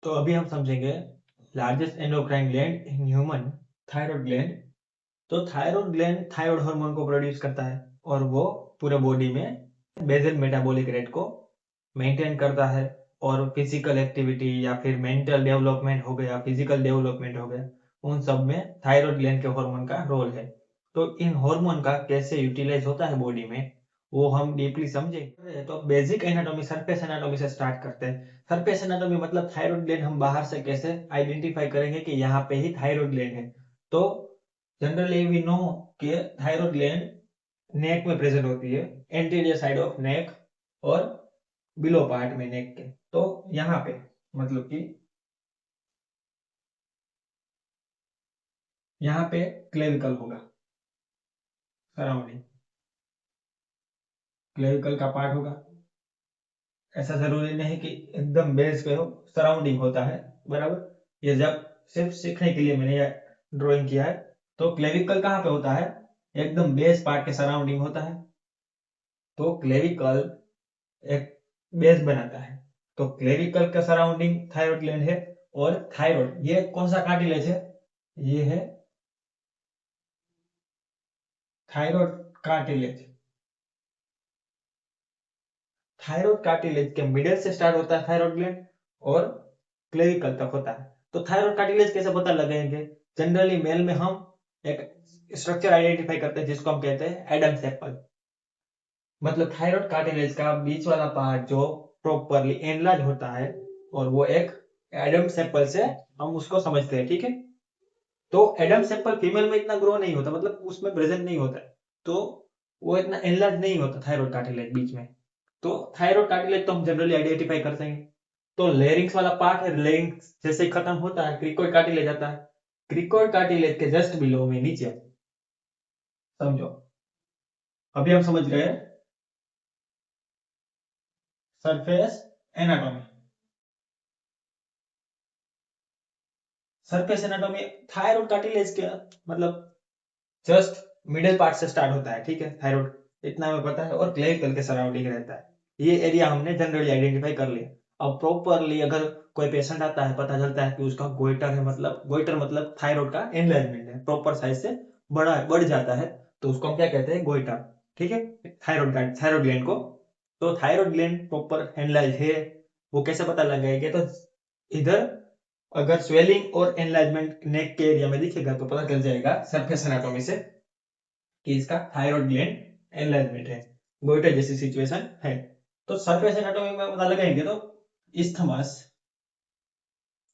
तो अभी हम समझेंगे largest endocrine gland in human, thyroid gland. तो थायराइड ग्लैंड थायराइड हार्मोन को प्रोड्यूस करता है और वो पूरे बॉडी में बेसल मेटाबॉलिक रेट को मेंटेन करता है। और फिजिकल एक्टिविटी या फिर मेंटल डेवलपमेंट हो गया, फिजिकल डेवलपमेंट हो गया, उन सब में थायराइड ग्लैंड के हार्मोन का रोल है। तो इन हार्मोन का कैसे यूटिलाइज होता है बॉडी में, वो हम डीपली समझेंगे। तो बेसिक एनाटॉमी, सरफेस एनाटॉमी से स्टार्ट करते हैं। सरफेस एनाटॉमी मतलब थायराइड ग्लैंड हम बाहर से कैसे आइडेंटिफाई करेंगे कि यहाँ पे ही थायराइड ग्लैंड है। तो जनरली वी नो कि थायराइड ग्लैंड नेक में प्रेजेंट होती है, एंटीरियर साइड ऑफ नेक और बिलो पार्ट में नेक के। तो यहाँ पे मतलब कि यहाँ पे क्लेविकल होगा, सराउंडिंग क्लेविकल का पार्ट होगा। ऐसा जरूरी नहीं कि एकदम बेस पे हो, सराउंडिंग होता है, बराबर। ये जब सिर्फ सीखने के लिए मैंने ये ड्राइंग किया है। तो क्लेविकल कहाँ पे होता है? एकदम बेस पार्ट के सराउंडिंग होता है। तो क्लेविकल एक बेस बनाता है। तो क्लेविकल का सराउंडिंग थायराइड ग्लैंड है। और थायराइड ये कौन सा कार्टिलेज है? ये है थायराइड कार्टिलेज। थायराइड कार्टिलेज के मिडिल से स्टार्ट होता है थायराइड ग्लैंड और क्लेविकल तक होता है। तो थायराइड कार्टिलेज कैसे पता लगाएंगे? जनरली मेल में हम एक स्ट्रक्चर आइडेंटिफाई करते हैं जिसको हम कहते हैं एडम्स एप्पल। मतलब थायराइड कार्टिलेज का बीच वाला पार्ट जो प्रॉपरली एनलार्ज होता है, और वो एक एडम्स एप्पल से हम उसको समझते हैं, ठीक है। तो एडम्स एप्पल फीमेल में इतना ग्रो नहीं होता, मतलब उसमें प्रेजेंट नहीं होता है। तो वो इतना एनलार्ज नहीं होता थायराइड कार्टिलेज बीच में। तो थायराइड कार्टिलेज तो हम जनरली आइडेंटिफाई करते हैं। तो लेरिंग्स वाला पार्ट है, लेरिंग्स जैसे खत्म होता है क्रिकोइड कार्टिलेज आता है। क्रिकोइड कार्टिलेज के जस्ट बिलो में नीचे, समझो अभी हम समझ गए surface anatomy. Surface anatomy thyroid cartilage के मतलब जस्ट मिडिल पार्ट से स्टार्ट होता है, ठीक है। थायराइड इतना हमें पता है, और क्लेविकल के सराउंडिंग रहता है। ये एरिया हमने जनरली आइडेंटिफाई कर लिया। अब प्रॉपरली अगर कोई पेशेंट आता है, पता चलता है कि उसका गोइटर है, मतलब गोइटर मतलब थायराइड का एनलार्जमेंट है, प्रॉपर साइज से बढ़ जाता है, तो उसको हम क्या कहते हैं? गोइटर, ठीक है। थायराइड ग्लैंड को। तो थायराइड ग्लैंड प्रॉपर एनलार्ज है, वो कैसे पता लगाएंगे? तो इधर अगर स्वेलिंग और एनलार्जमेंट नेक के एरिया में दिखेगा तो पता चल जाएगा सरफेस एनाटॉमी से कि इसका थायराइड ग्लैंड एनलार्जमेंट है, गोइटर जैसी सिचुएशन है। तो सरफेस एनाटॉमी में पता लगाएंगे तो इस्थमस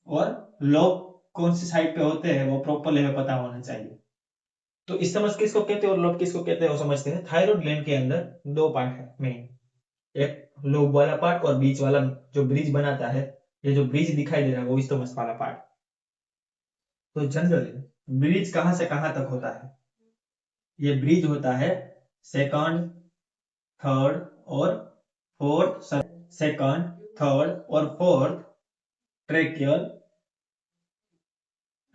और लोब कौन सी साइड पे होते हैं वो प्रॉपरली हमें पता होना चाहिए। तो इस्थमस किसको कहते हैं और लोब किसको कहते हैं वो समझते हैं। थायराइड ग्लैंड के अंदर दो पार्ट है मेन, एक लोब वाला पार्ट और बीच वाला जो ब्रिज बनाता है। ये जो ब्रिज दिखाई दे रहा है वो इस्थमस वाला पार्ट। तो जनरली ब्रिज कहां से कहां तक होता है? ये ब्रिज होता है सेकंड, थर्ड और फोर्थ, सेकंड, थर्ड और फोर्थ ट्रेकियल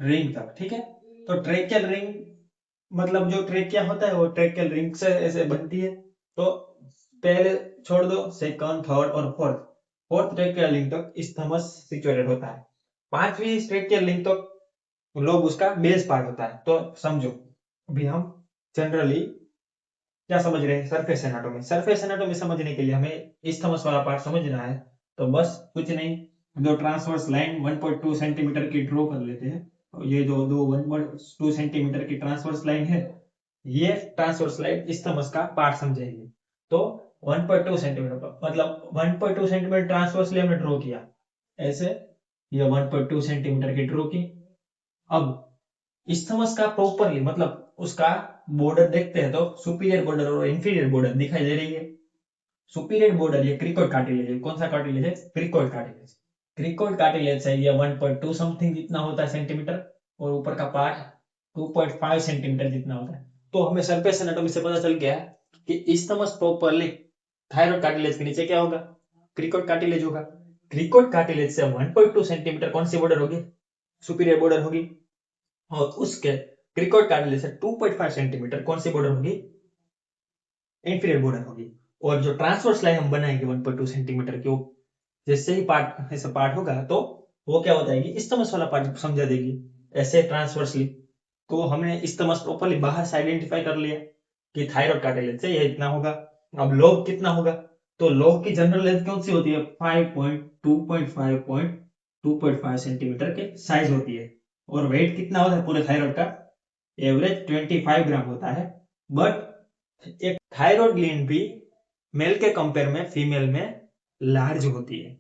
रिंग तक, ठीक है। तो ट्रेकियल रिंग मतलब जो ट्रेकिया होता है वो ट्रेकियल रिंग से ऐसे बनती है। तो पहले छोड़ दो, सेकंड, थर्ड और फोर्थ, फोर्थ ट्रेकियल रिंग तक इस्थमस सिचुएटेड होता है। पांचवी ट्रेकियल रिंग तक लोब उसका बेस पार्ट होता है। तो समझो अभी हम जनरली क्या समझ रहे हैं? Surface anatomy. सरफेस एनाटॉमी समझने के लिए हमें इस्थमस वाला पार्ट समझना है। तो बस कुछ नहीं, दो ट्रांसवर्स लाइन 1.2 सेंटीमीटर की ड्रॉ कर लेते हैं। और ये जो दो 1.2 सेंटीमीटर की ट्रांसवर्स लाइन है, ये ट्रांसवर्स लाइन इस्थमस का पार्ट समझेगी। तो 1.2 सेंटीमीटर मतलब 1.2 सेंटीमीटर ट्रांसवर्स लाइन हमने ड्रॉ किया ऐसे, ये 1.2 सेंटीमीटर की ड्रॉ की। अब इस्थमस का प्रॉपरली मतलब उसका बॉर्डर देखते हैं तो सुपीरियर बॉर्डर और इंफीरियर बॉर्डर दिखाई दे रही है। सुपीरियर बॉर्डर ये क्रिकोइड कार्टिलेज है। कौन सा कार्टिलेज है? Cricoid cartilage. क्रिकोइड कार्टिलेज से ये 1.2 समथिंग जितना होता है सेंटीमीटर, और ऊपर का पार्ट 2.5 सेंटीमीटर जितना होता है। तो हमें सरफेस एनाटॉमी से पता चल गया कि इस्थमस प्रॉपरली थायराइड कार्टिलेज के नीचे क्या होगा? क्रिकोइड कार्टिलेज होगा। क्रिकोइड कार्टिलेज से 1.2 सेंटीमीटर कौन सी बॉर्डर होगी? सुपीरियर बॉर्डर होगी। और उसके क्रिकोइड कार्टिलेज से 2.5 सेंटीमीटर कौन सी बॉर्डर होगी? इंफीरियर बॉर्डर होगी। और जो ट्रांसवर्स लाइन हम बनाएंगे 1.2 सेंटीमीटर की, जैसे ही पार्ट ऐसा पार्ट होगा तो वो क्या हो जाएगी, इस्थमस वाला पार्ट समझा देगी ऐसे ट्रांसवर्सली। तो हमने इस्थमस प्रॉपर्ली बाहर से आइडेंटिफाई कर लिया कि थायराइड कार्टिलेज से ये इतना होगा। अब लोब कितना होगा, तो लोब की जनरल लेंथ कौन सी होती है, 5.2.5 सेंटीमीटर के साइज होती है। और वेट कितना होता है पूरे थायराइड का, एवरेज 25 ग्राम होता है। बट एक थायराइड ग्लैंड भी मेल के कंपेयर में फीमेल में लार्ज होती है।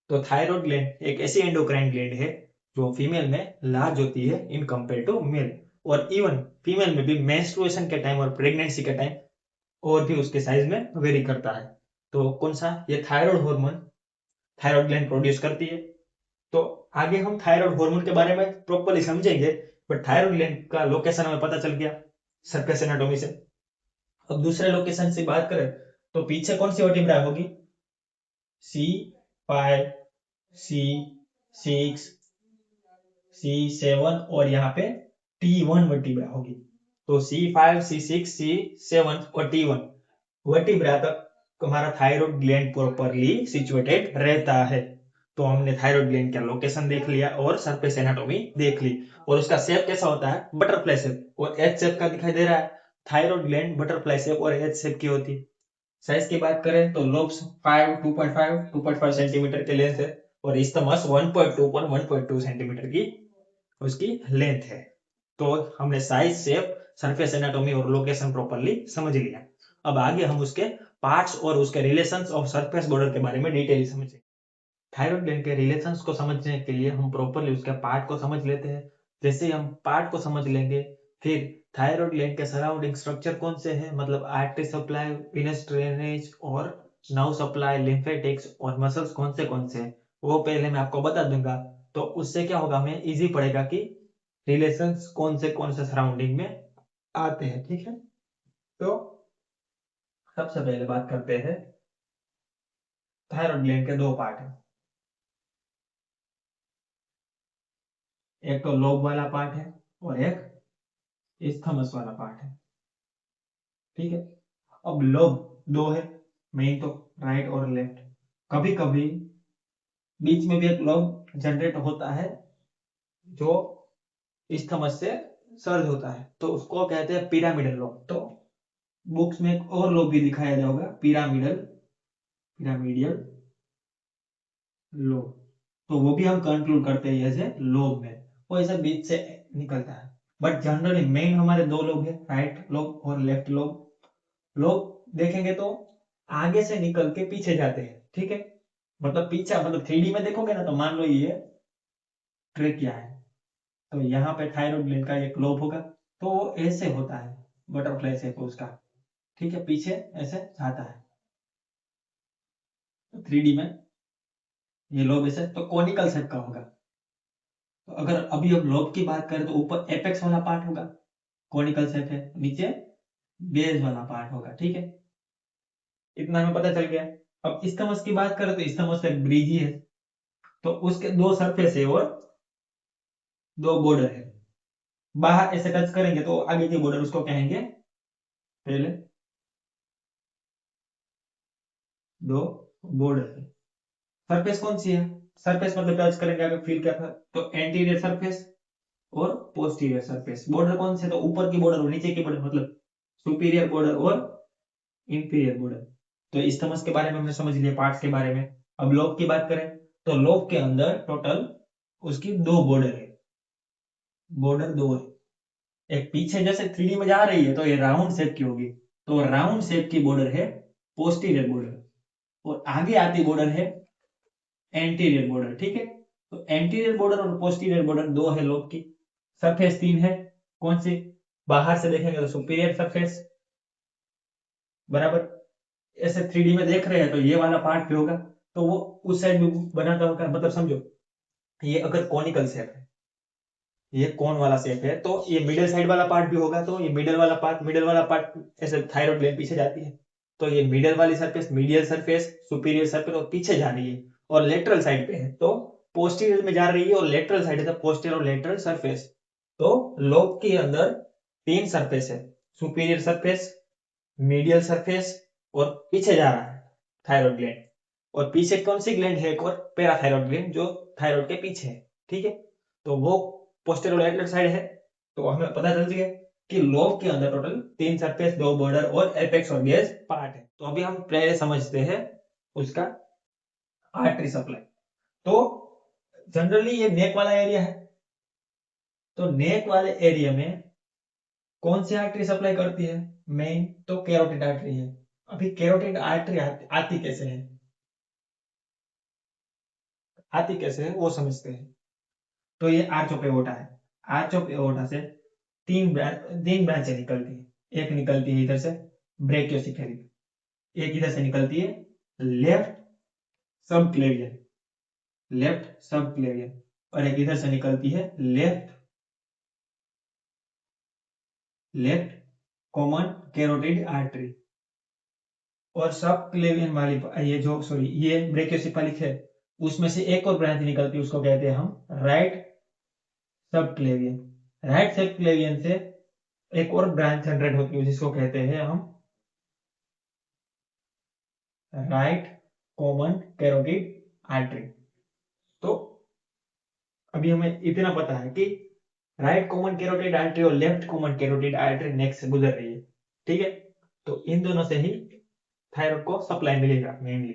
तो थायराइड ग्लैंड एक ऐसी एंडोक्राइन ग्लैंड है जो फीमेल में लार्ज होती है इन कंपेयर टू मेल। और इवन फीमेल में भी मेंस्ट्रुएशन के टाइम और प्रेगनेंसी के टाइम और भी उसके साइज में वेरी करता है। तो कौन सा, ये thyroid hormone thyroid gland produce करती है। तो आगे हम थायराइड हार्मोन के बारे में प्रॉपर्ली समझेंगे, बट थायराइड ग्लैंड का लोकेशन हमें पता चल गया सरफेस एनाटॉमी से। अब दूसरे लोकेशन से बात करें तो पीछे कौन सी वर्टिब्रा होगी, C5, C6, C7 और यहाँ पे T1 वर्टिब्रा होगी। तो C5, C6, C7 और T1 वर्टिब्रा तक हमारा थायराइड ग्लैंड प्रॉपर्ली सिचुएटेड रहता है। तो हमने थायराइड ग्लैंड का लोकेशन देख लिया और सरफेस एनाटॉमी देख ली। और उसका शेप कैसा होता है, बटरफ्लाई शेप और एच शेप का दिखाई दे रहा है। थायराइड ग्लैंड बटरफ्लाई शेप और एच शेप की होती है। साइज की बात करें तो लोब्स 2.5 सेंटीमीटर के लेंथ है और इस्थमस 1.2 पर 1.2 सेंटीमीटर की उसकी लेंथ है। तो हमने साइज, शेप, सरफेस एनाटॉमी और लोकेशन प्रॉपर्ली समझ लिया। अब आगे हम उसके पार्ट्स और उसके रिलेशंस ऑफ सरफेस बॉर्डर के बारे में डिटेल समझेंगे। थायराइड ग्लैंड के रिलेशंस को समझने के लिए हम प्रॉपर्ली उसके पार्ट को समझ लेते हैं। जैसे ही हम पार्ट को समझ लेंगे, फिर थायराइड ग्लैंड के सराउंडिंग स्ट्रक्चर कौन से हैं, मतलब आर्टरी सप्लाई, वेनस ड्रेनेज और नर्व सप्लाई, लिम्फेटिक्स और मसल्स कौन से हैं, वो पहले मैं आपको बता दूंगा। तो उससे क्या होगा, हमें इजी पड़ेगा कि रिलेशंस कौन से सराउंडिंग में आते हैं। ठीक है, तो सबसे पहले बात करते हैं थायराइड ग्लैंड के दो पार्ट हैं। एक तो लोब वाला पार्ट है और एक इस्थमस वाला पार्ट है। ठीक है, अब लोब दो है मेन, तो राइट और लेफ्ट। कभी कभी बीच में भी एक लोब जनरेट होता है जो इस्थमस से सर्ज होता है, तो उसको कहते हैं पिरामिडल लोब। तो बुक्स में एक और लोब भी दिखाया जाएगा, पिरामिडियल लोब। तो वो भी हम कंक्लूड करते हैं ऐसे लोब में, वो ऐसे बीच से निकलता है। बट जनरली मेन हमारे दो लोब है, राइट लोब और लेफ्ट लोब। लोब देखेंगे तो आगे से निकल के पीछे जाते हैं। ठीक है, मतलब पीछे, मतलब 3D में देखोगे ना, तो मान लो ये ट्रेकिया है, तो यहाँ पे थायराइड ग्लैंड का एक लोब होगा, तो वो ऐसे होता है, बटरफ्लाई शेप उसका। ठीक है, पीछे ऐसे जाता है। 3D में ये लोब ऐसे तो कोनिकल शेप का होगा। तो अगर अभी हम लोब की बात करें तो ऊपर एपेक्स वाला पार्ट होगा, कोनिकल शेप है, नीचे बेस वाला पार्ट होगा। ठीक है, इतना हमें पता चल गया। अब इस्थमस की बात करें तो इस्थमस एक ब्रिज ही है, तो उसके दो सरफेस है और दो बॉर्डर है। बाहर ऐसे टच करेंगे तो आगे के बॉर्डर उसको कहेंगे पहले दो बॉर्डर है। सरफेस कौन सी है, सरफेस मतलब टच करेंगे आगे फील क्या था, तो एंटीरियर सरफेस और पोस्टीरियर सरफेस। बॉर्डर कौन से, तो ऊपर की बॉर्डर और नीचे की बॉर्डर, मतलब सुपीरियर बॉर्डर और इंफीरियर बॉर्डर। तो इस्थमस के बारे में हमने समझ लिया, पार्ट्स के बारे में। अब लोब की बात करें तो लोब के अंदर टोटल उसकी दो बॉर्डर है, बॉर्डर दो है। एक पीछे जैसे 3D में जा रही है तो ये राउंड शेप की होगी, तो राउंड शेप की बॉर्डर है पोस्टीरियर बॉर्डर, और आगे आती बॉर्डर है एंटीरियर बॉर्डर। ठीक है, तो एंटीरियर बॉर्डर और पोस्टीरियर बॉर्डर दो है लोब की। सरफेस तीन है, कौन सी, बाहर से देखेंगे तो सुपीरियर सरफेस, बराबर ऐसे 3D में देख रहे हैं तो ये वाला पार्ट भी होगा, तो वो उस साइड भी बनाता होगा। मतलब समझो, ये अगर कॉनिकल शेप है, ये कोन वाला शेप है, तो ये मिडिल साइड वाला पार्ट भी होगा। तो ये मिडिल वाला पार्ट ऐसे थायराइड ग्लैंड पीछे जाती है, तो ये मिडिल वाली surface, medial surface, superior surface और पीछे जा रही है और लेटरल साइड पे है, तो पोस्टीरियर में जा रही है और लेटरल साइड है, तो पोस्टीरियर और लेटरल सरफेस। तो लोब के अंदर तीन सरफेस है, सुपीरियर सरफेस, मीडियल सरफेस और पीछे जा रहा है थायराइड ग्लैंड। और पीछे कौन सी ग्लैंड है, एक और पैराथायराइड ग्लैंड, जो थायराइड के पीछे है, ठीक है। तो वो पोस्टेरोलाइटल साइड है। तो हमें पता चल गया कि लोब के अंदर टोटल 3 सरफेस, 2 बॉर्डर और एपेक्स और बेस पार्ट है। तो अभी हम पहले समझते हैं उसका आर्टरी सप्लाई। तो जनरली ये नेक वाला एरिया है, तो नेक वाले एरिया में कौन सी आर्टरी सप्लाई करती है? मेन तो कैरोटिड आर्टरी है। अभी कैरोटिड आर्टरी आती कैसे है, वो समझते हैं। तो ये आर्च ऑफ एओर्टा है। आर्च ऑफ एओर्टा से तीन ब्रांचें निकलती है। एक निकलती है इधर से ब्रेकियोसेफेलिक, एक इधर से निकलती है लेफ्ट सबक्लेवियन, और एक इधर से निकलती है लेफ्ट कॉमन कैरोटिड आर्टरी। और सब क्लेवियन वाली ये ब्रेकियोसेफेलिक है, उसमें से एक और ब्रांच निकलती है, उसको कहते हैं हम राइट सब क्लेवियन से एक और ब्रांच जनरेट होती है, जिसको कहते हैं हम राइट कॉमन कैरोटिड आर्टरी। तो अभी हमें इतना पता है कि राइट कॉमन कैरोटिड आर्टरी और लेफ्ट कॉमन कैरोटिड आर्टरी नेक से गुजर रही है, ठीक है। तो इन दोनों से ही थायराइड को सप्लाई मिलेगा मेनली।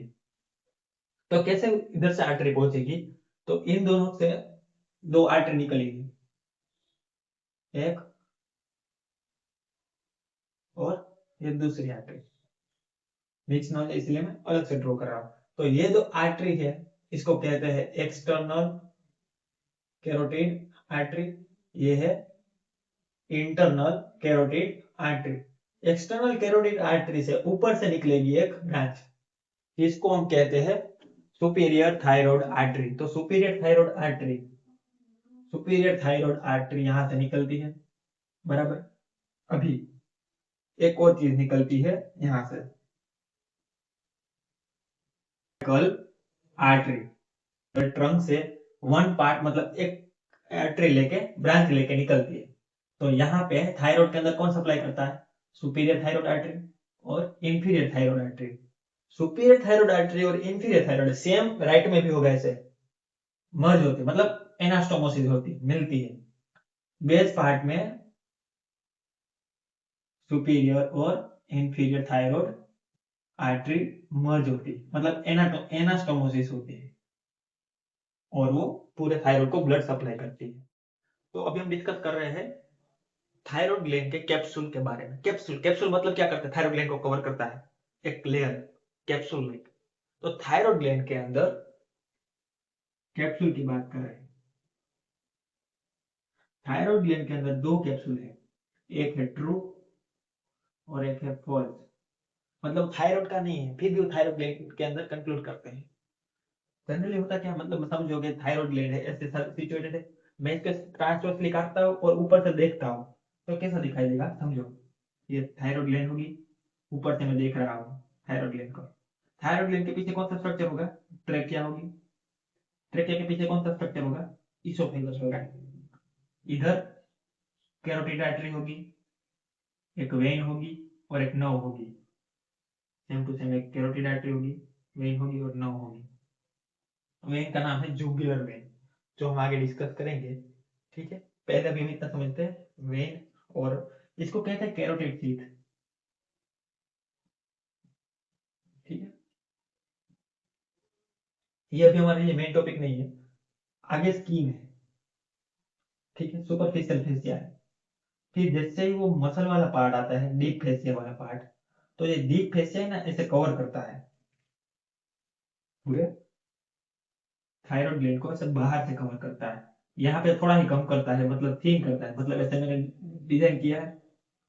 तो कैसे इधर से आर्टरी पहुंचेगी? तो इन दोनों से दो आर्टरी निकलेगी, एक और ये दूसरी आर्टरी। मिक्स ना हो जाए इसलिए मैं अलग से ड्रॉ कर रहा हूं। तो ये जो आर्टरी है इसको कहते हैं एक्सटर्नल कैरोटिड आर्टरी, ये है internal carotid artery. External carotid artery से ऊपर से निकलेगी एक ब्रांच, इसको हम कहते हैं सुपीरियर थायराइड आर्टरी। तो सुपीरियर थायराइड आर्टरी यहां से निकलती है, बराबर। अभी एक और चीज निकलती है यहां से, आर्टरी ट्रंक से वन पार्ट मतलब एक आर्टरी लेके ब्रांच लेके निकलती है। तो यहाँ पे थायराइड के अंदर कौन सप्लाई करता है? सुपीरियर थायराइड आर्टरी और inferior thyroid artery. Superior thyroid artery और इंफीरियर थायराइड सेम राइट में भी होगा, ऐसे मर्ज होती, मतलब एनास्टोमोसिस होती, मिलती है। बेस पार्ट में सुपीरियर और इंफीरियर थायराइड आर्टरी मर्ज होती, मतलब एनास्टोमोसिस होती है, और वो पूरे थायराइड को ब्लड सप्लाई करती है। तो अभी हम डिस्कस कर रहे हैं थायराइड ग्लैंड के कैप्सूल के बारे में। कैप्सूल मतलब क्या करता है? थायराइड ग्लैंड को कवर करता है, एक लेयर, कैप्सूल में। तो थायराइड ग्लैंड के अंदर कैप्सूल की बात कर रहे हैं। थायराइड ग्लैंड के अंदर दो कैप्सूल है, एक है ट्रू और एक है फॉल्स। मतलब थायराइड का नहीं है, फिर भी थायराइड ग्लैंड के अंदर कंक्लूड करते हैं। जनरली होता क्या, मतलब समझोगे थायराइड ग्लैंड है ऐसे सिचुएटेड है, मैं इसके ट्रांसवर्सली काटता हूं और ऊपर से देखता हूं तो कैसा दिखाई देगा? समझो, ये थायराइड ग्लैंड होगी, ऊपर से मैं देख रहा हूं थायराइड ग्लैंड को। थायराइड ग्लैंड के पीछे कौन सा स्ट्रक्चर होगा? ट्रेकिया होगी। ट्रेकिया के पीछे कौन सा स्ट्रक्चर होगा? इसोफेगस होगा। इधर कैरोटिड आर्टरी होगी, एक वेन होगी और एक नर्व होगी। सेम टू सेम, एक कैरोटिड आर्टरी होगी, वेन होगी और नर्व होगी। वेन का नाम है जुगुलर वेन, जो हम आगे डिस्कस करेंगे, ठीक है। पहले अभी हम इतना समझते हैं वेन, और इसको कहते हैं कैरोटिड शीथ, ठीक है। ये अभी हमारे लिए मेन टॉपिक नहीं है, आगे स्कीम है, ठीक है। सुपरफिशियल फेसिया है, फिर जैसे ही वो मसल वाला पार्ट आता है, डीप फेसिया वाला पार्ट, तो ये डीप फेसिया है ना, इसे कवर करता है पूरे थायराइड ग्लैंड को, ऐसे बाहर से कवर करता है। यहाँ पे थोड़ा ही कम करता है, मतलब थिन करता है, मतलब ऐसे मैंने डिजाइन किया है,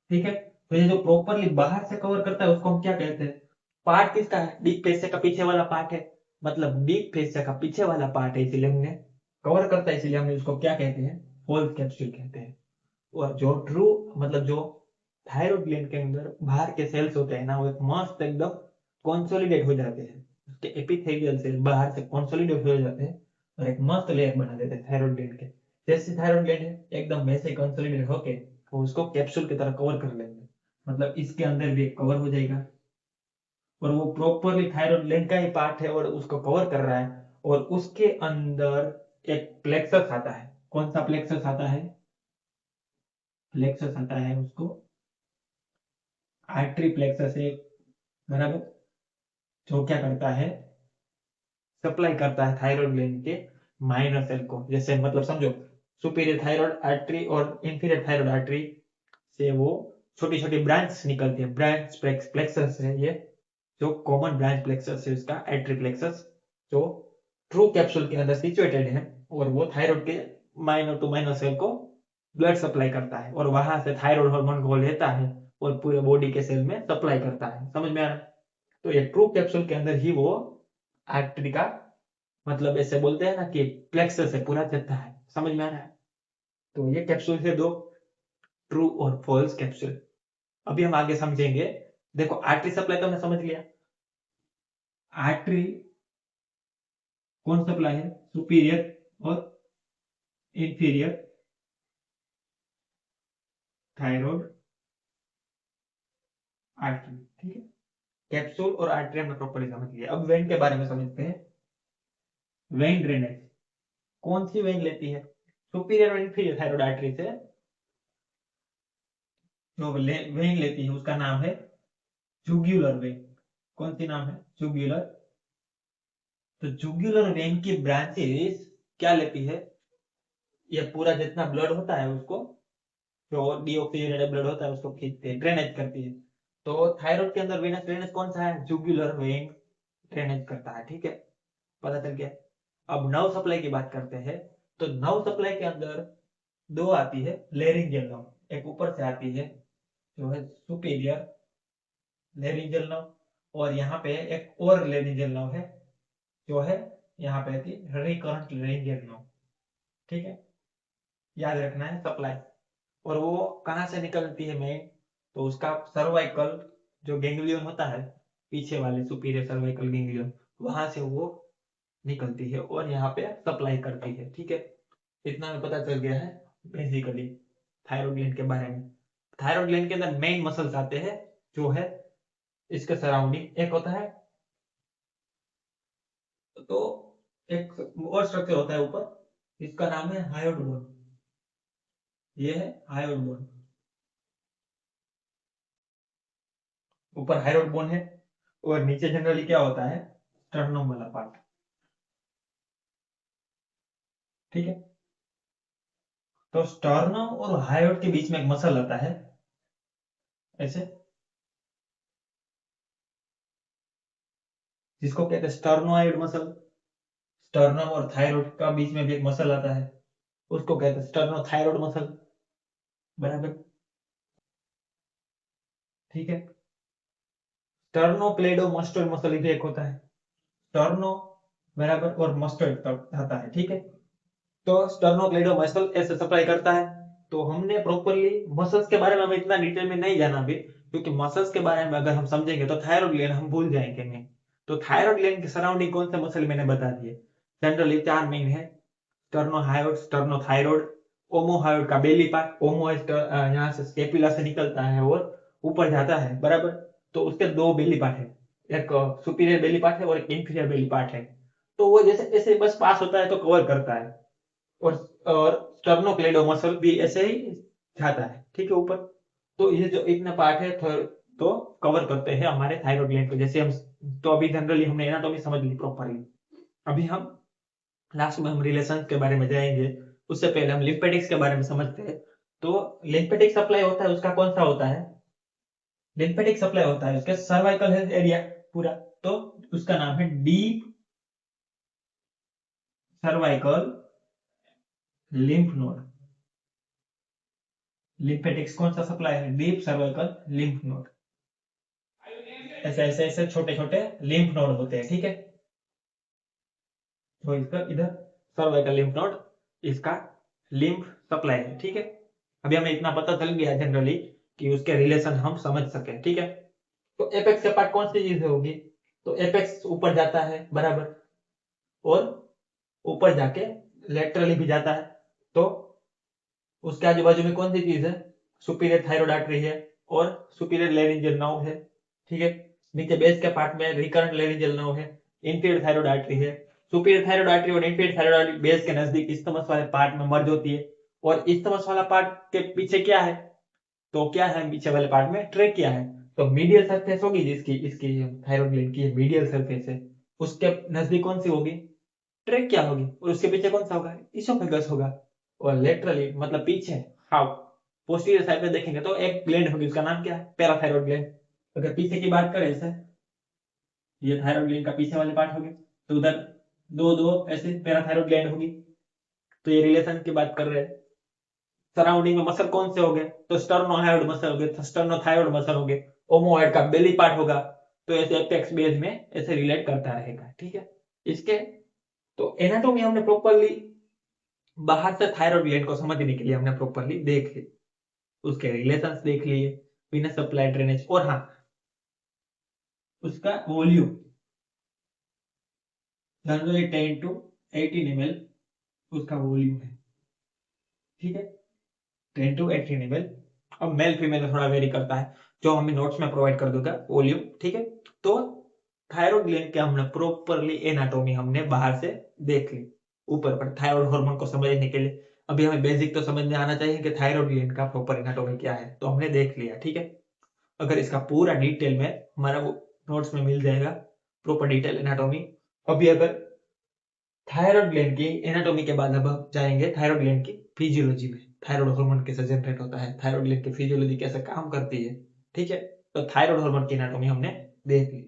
ठीक है। तो ये जो प्रॉपरली बाहर से कवर करता है उसको हम क्या कहते हैं? पार्ट किसका है? डीप फेसिया का पीछे वाला पार्ट है, मतलब डीप फेसिया का पीछे वाला पार्ट है, इसलिए हमने कवर करता है, इसलिए हमने उसको क्या कहते हैं? फॉल्स कैप्सूल कहते हैं। और जो ट्रू, मतलब जो थायराइड ग्लैंड के अंदर बाहर के सेल्स होते हैं ना, वो एक मस्त एकदम कॉन्सोलिडेट हो जाते हैं, उसके एपिथेलियल सेल बाहर से कॉन्सोलिडेट हो जाते हैं और एक मस्त लेयर बना देते हैं थायराइड ग्लैंड के। जैसे थायराइड ग्लैंड है एकदम वैसे कंसोलिडेट होके वो उसको कैप्सूल की तरह कवर कर लेंगे, मतलब इसके अंदर भी कवर हो जाएगा, और वो प्रॉपरली थायराइड ग्लैंड का ही पार्ट है और उसको कवर कर रहा है। और उसके अंदर एक प्लेक्सस आता है। कौन सा प्लेक्सस आता है? प्लेक्सस आता है, उसको आर्टरी प्लेक्सस है, बराबर। जो क्या करता है, सप्लाई करता है थायराइड ग्लैंड के माइनर सेल को। जैसे मतलब समझो, सुपीरियर थायराइड आर्टरी और इंफीरियर थायराइड आर्टरी से वो छोटी छोटी ब्रांच निकलती है। ब्रांच प्लेक्सस है ये, जो कॉमन ब्रांच प्लेक्सस है उसका, आर्टरी प्लेक्सस, जो ट्रू कैप्सूल के अंदर सिचुएटेड है। और वो थायराइड के माइनर टू माइनर सेल को ब्लड सप्लाई करता है और वहां से थायराइड हार्मोन को लेता है और पूरे बॉडी के सेल में सप्लाई करता है। समझ में आ रहा है? तो ये ट्रू कैप्सूल के अंदर ही वो आर्टरी का, मतलब ऐसे बोलते हैं ना कि प्लेक्सस है, पूरा जत्था है। समझ में आ रहा है? तो ये कैप्सूल है दो, ट्रू और फॉल्स कैप्सूल। अभी हम आगे समझेंगे। देखो, आर्टरी सप्लाई तो हमने समझ लिया। आर्टरी कौन सप्लाई है? सुपीरियर और इंफीरियर थायराइड आर्टरी, ठीक है। कैप्सूल और आर्टरी हमने प्रॉपर्ली समझ लिया। अब वेन के बारे में समझते हैं। वेन ड्रेनेज कौन सी वेन लेती है? सुपीरियर और इंफीरियर थायराइड आर्टरी से जो वेन लेती है उसका नाम है जुग्युलर वेन। कौन सी नाम है? जुग्युलर। तो जुग्युलर वेन की ब्रांचेस क्या लेती है? ये पूरा जितना ब्लड होता है उसको, जो डीऑक्सीजनेटेड ब्लड होता है उसको खींचते हैं, ड्रेनेज करती है। तो थायराइड के अंदर वेनस ड्रेनेज कौन सा है? जुग्युलर वेन ड्रेनेज करता है, ठीक है। पता चल गया। अब नर्व सप्लाई की बात करते हैं। तो नर्व सप्लाई के अंदर दो आती है लेरिंजियल नर्व। एक ऊपर से आती है जो है सुपीरियर लेरिंजियल नर्व, और यहाँ पे एक और लेरिंजियल नर्व है जो है यहाँ पे आती है रिकरेंट लेरिंजियल नर्व, ठीक है। याद रखना है सप्लाई। और वो कहाँ से निकलती है मेन? तो उसका सर्वाइकल जो गेंगलियन होता है, पीछे वाले सुपीरियर सर्वाइकल गेंगलियन, वहां से वो निकलती है और यहाँ पे सप्लाई करती है, ठीक है। इतना हमें पता चल गया है बेसिकली थायराइड ग्लैंड के बारे में। थायराइड ग्लैंड के अंदर मेन मसल्स आते हैं जो है इसके सराउंडिंग। एक होता है, तो एक और स्ट्रक्चर होता है ऊपर, इसका नाम है हायोड बोन। ये है हायोड बोन। ऊपर हायोड बोन है और नीचे जनरली क्या होता है? स्टर्नम वाला पार्ट, ठीक है। तो स्टर्नम और हायोड के बीच में एक मसल आता है ऐसे, जिसको कहते हैं स्टर्नोइड मसल। स्टर्नम और थायराइड का बीच में भी एक मसल आता है, उसको कहते हैं स्टर्नोथायराइड मसल, बराबर, ठीक है। स्टर्नोक्लेडोमास्टोइड मसल भी एक होता है। स्टर्नो बराबर और मास्टोइड तक आता है, ठीक है। तो स्टर्नोक्लेडोमास्टल ऐसे सप्लाई करता है। तो हमने प्रॉपरली मसल्स के बारे में हमें इतना डिटेल में नहीं जाना भी, क्योंकि मसल्स के बारे में अगर हम समझेंगे तो थायराइड ग्लैंड हम भूल जाएंगे नहीं। तो थायराइड ग्लैंड के सराउंडिंग कौन से मसल मैंने बता दिए। जनरली चार मेन है, स्टर्नोहायोड, स्टर्नोथायराइड, ओमोहायोड का बेली पार्ट। ओमो यहाँ से स्केपुला से निकलता है और ऊपर जाता है, बराबर। तो उसके दो बेली पार्ट है, एक सुपीरियर बेली पार्ट है और एक इंफीरियर बेली पार्ट है। तो वो जैसे जैसे बस पास होता है तो कवर करता है। और और स्टर्नोक्लेडोमसल भी ऐसे ही जाता है, ठीक है, ऊपर। तो ये जो इतने पार्ट है तो कवर करते हैं हमारे थायराइड ग्लैंड को। जैसे हम, तो अभी जनरली हमने एनाटॉमी समझ ली प्रॉपरली। अभी हम लास्ट में हम रिलेशन के बारे में जाएंगे। उससे पहले हम लिम्फेटिक्स के बारे में समझते हैं। तो लिम्फेटिक सप्लाई होता है उसका कौन सा होता है? लिम्फेटिक सप्लाई होता है उसके सर्वाइकल हेल्थ एरिया पूरा। तो उसका नाम है deep cervical lymph node. Lymphatics कौन सा सप्लाई है? Deep cervical lymph node. ऐसे ऐसे ऐसे छोटे छोटे लिम्फ नोड होते हैं, ठीक है। तो इसका इधर सर्वाइकल लिम्फ नोड इसका लिम्फ सप्लाई है, ठीक है। अभी हमें इतना पता चल गया जनरली कि उसके रिलेशन हम समझ सके, ठीक है। तो एपेक्स के पार्ट कौन सी चीज होगी? तो एपेक्स ऊपर जाता है, बराबर, और ऊपर जाके लेटरली भी जाता है। तो उसके आजू बाजू में कौन सी चीज है? सुपीरियर थायराइड आर्टरी है और सुपीरियर लेरिंजियल नर्व है, ठीक है। नीचे बेस के पार्ट में रिकरेंट लेरिंजियल नर्व है, इंफीरियर थायराइड आर्टरी है, सुपीरियर थायराइड आर्टरी और इंफीरियर थायराइड आर्टरी बेस के नजदीक इस्थमस वाले पार्ट में मर्ज होती है, और इस्थमस वाला पार्ट के पीछे क्या है, तो क्या है पीछे वाले पार्ट में, ट्रेकिया है। तो मीडियल सरफेस होगी जिसकी, इसकी थायराइड ग्लैंड की मीडियल सरफेस है, उसके नजदीक कौन सी होगी, ट्रेकिया होगी, और उसके पीछे कौन सा होगा, इसोफेगस होगा। और लेटरली मतलब पीछे, हाँ, पोस्टीरियर साइड में देखेंगे तो एक ग्लैंड होगी, उसका नाम क्या है, पैराथायरॉइड ग्लैंड। अगर पीछे की बात करें ऐसे, ये थायराइड ग्लैंड का पीछे वाले पार्ट हो गए, तो उधर दो दो ऐसे पैराथायरॉइड ग्लैंड होगी। तो ये रिलेशन की बात कर रहे हैं। सराउंडिंग में मसल कौन से हो गए, तो स्टर्नोहायोइड मसल हो गए, स्टर्नोथायोइड मसल हो गए, ओमोहायोइड का बेली पार्ट होगा। तो ऐसे एपेक्स बेस में ऐसे रिलेट करता रहेगा, ठीक है। इसके तो एनाटॉमी हमने प्रॉपरली बाहर से थायराइड ग्लैंड को समझने के लिए हमने प्रॉपरली देख ली, उसके रिलेशंस देख लिए, वेनस सप्लाई, ड्रेनेज, और हाँ उसका वॉल्यूम, जनरली 10 to 18 ml उसका वॉल्यूम है, ठीक है, 10 to 18 ml। अब मेल फीमेल में थोड़ा वेरी करता है, जो हमें नोट्स में प्रोवाइड कर दूंगा वॉल्यूम, ठीक है। तो थायराइड ग्लैंड के हमने प्रॉपरली एनाटॉमी हमने बाहर से देख ली, ऊपर पर थायराइड हार्मोन को समझने के लिए। अभी हमें बेसिक तो समझ में आना चाहिए कि थायराइड ग्लैंड का प्रॉपर एनाटॉमी क्या है, तो हमने देख लिया, ठीक है। अगर इसका पूरा डिटेल में हमारा नोट्स में मिल जाएगा, प्रॉपर डिटेल एनाटॉमी। अभी अगर थायराइड ग्लैंड की एनाटॉमी के बाद अब हम जाएंगे थायराइड ग्लैंड की फिजियोलॉजी में, थायराइड हार्मोन कैसे जनरेट होता है, थायराइड ग्लैंड की फिजियोलॉजी कैसे काम करती है, ठीक है। तो थायराइड हार्मोन की एनाटॉमी हमने देख ली।